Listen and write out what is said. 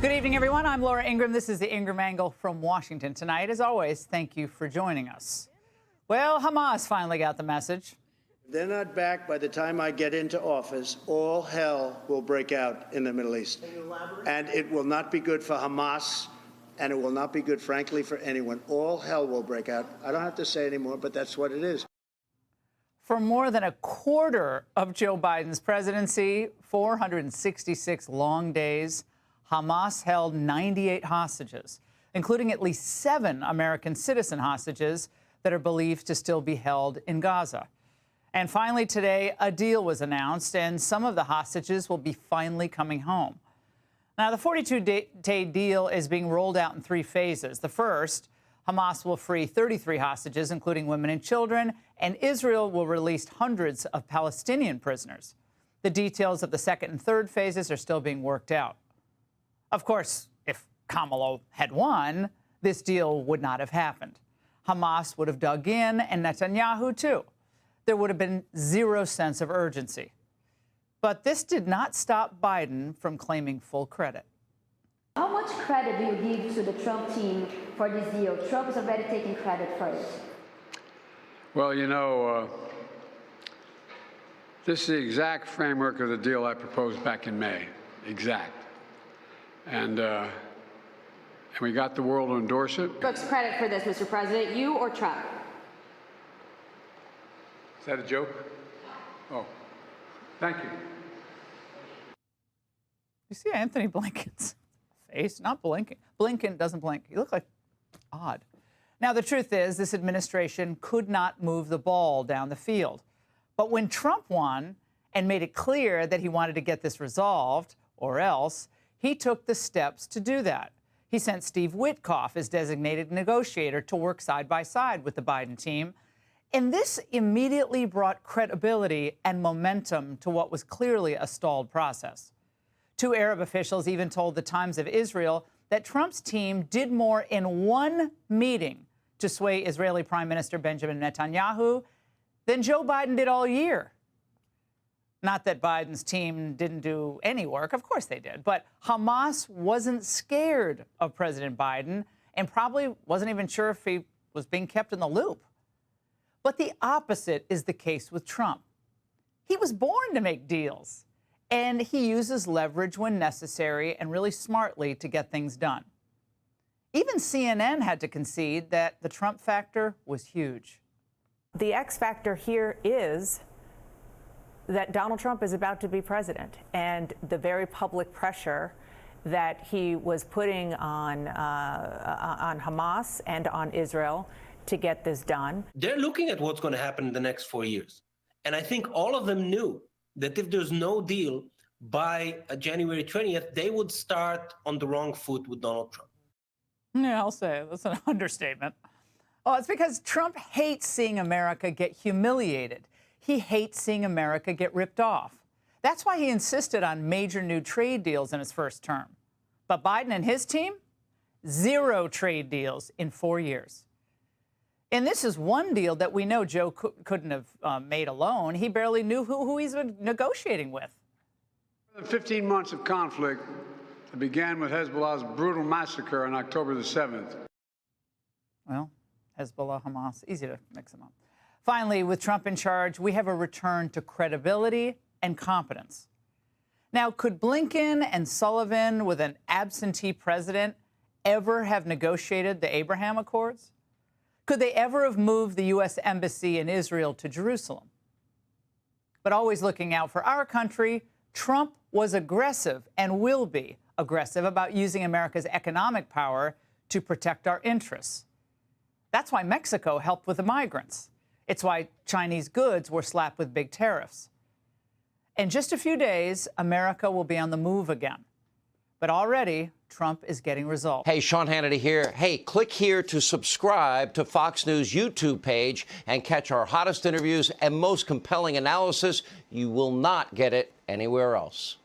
Good evening, everyone. I'm Laura Ingraham. This is the Ingraham Angle from Washington tonight. As always, thank you for joining us. Well, Hamas finally got the message. If they're not back by the time I get into office, all hell will break out in the Middle East. And it will not be good for Hamas, and it will not be good, frankly, for anyone. All hell will break out. I don't have to say anymore, but that's what it is. For more than a quarter of Joe Biden's presidency, 466 long days, Hamas held 98 hostages, including at least 7 American citizen hostages that are believed to still be held in Gaza. And finally today, a deal was announced, and some of the hostages will be finally coming home. Now, the 42-day deal is being rolled out in 3 phases. The first, Hamas will free 33 hostages, including women and children, and Israel will release hundreds of Palestinian prisoners. The details of the second and third phases are still being worked out. Of course, if Kamala had won, this deal would not have happened. Hamas would have dug in, and Netanyahu, too. There would have been zero sense of urgency. But this did not stop Biden from claiming full credit. How much credit do you give to the Trump team for this deal? Trump is already taking credit for it. Well, you know, this is the exact framework of the deal I proposed back in May. Exact. And we got the world to endorse it. Who takes credit for this, Mr. President, you or Trump? Is that a joke? Oh, thank you. You see Anthony Blinken's face? Not blinking. Blinken doesn't blink. He looked like odd. Now, the truth is, this administration could not move the ball down the field. But when Trump won and made it clear that he wanted to get this resolved, or else, he took the steps to do that. He sent Steve Witkoff as designated negotiator to work side by side with the Biden team. And this immediately brought credibility and momentum to what was clearly a stalled process. 2 Arab officials even told the Times of Israel that Trump's team did more in one meeting to sway Israeli Prime Minister Benjamin Netanyahu than Joe Biden did all year. Not that Biden's team didn't do any work. Of course they did. But Hamas wasn't scared of President Biden and probably wasn't even sure if he was being kept in the loop. But the opposite is the case with Trump. He was born to make deals, and he uses leverage when necessary and really smartly to get things done. Even CNN had to concede that the Trump factor was huge. The X factor here is that Donald Trump is about to be president, and the very public pressure that he was putting on Hamas and on Israel to get this done. They're looking at what's going to happen in the next 4 years. And I think all of them knew that if there's no deal by January 20th, they would start on the wrong foot with Donald Trump. Yeah, I'll say that's an understatement. Oh, it's because Trump hates seeing America get humiliated. He hates seeing America get ripped off. That's why he insisted on major new trade deals in his first term. But Biden and his team, 0 trade deals in 4 years. And this is one deal that we know Joe couldn't have made alone. He barely knew who he's negotiating with. 15 months of conflict that began with Hezbollah's brutal massacre on October the 7th. Well, Hezbollah, Hamas, easy to mix them up. Finally, with Trump in charge, we have a return to credibility and competence. Now, could Blinken and Sullivan, with an absentee president, ever have negotiated the Abraham Accords? Could they ever have moved the U.S. Embassy in Israel to Jerusalem? But always looking out for our country, Trump was aggressive and will be aggressive about using America's economic power to protect our interests. That's why Mexico helped with the migrants. It's why Chinese goods were slapped with big tariffs. In just a few days, America will be on the move again. But already, Trump is getting results. Hey, Sean Hannity here. Hey, click here to subscribe to Fox News YouTube page and catch our hottest interviews and most compelling analysis. You will not get it anywhere else.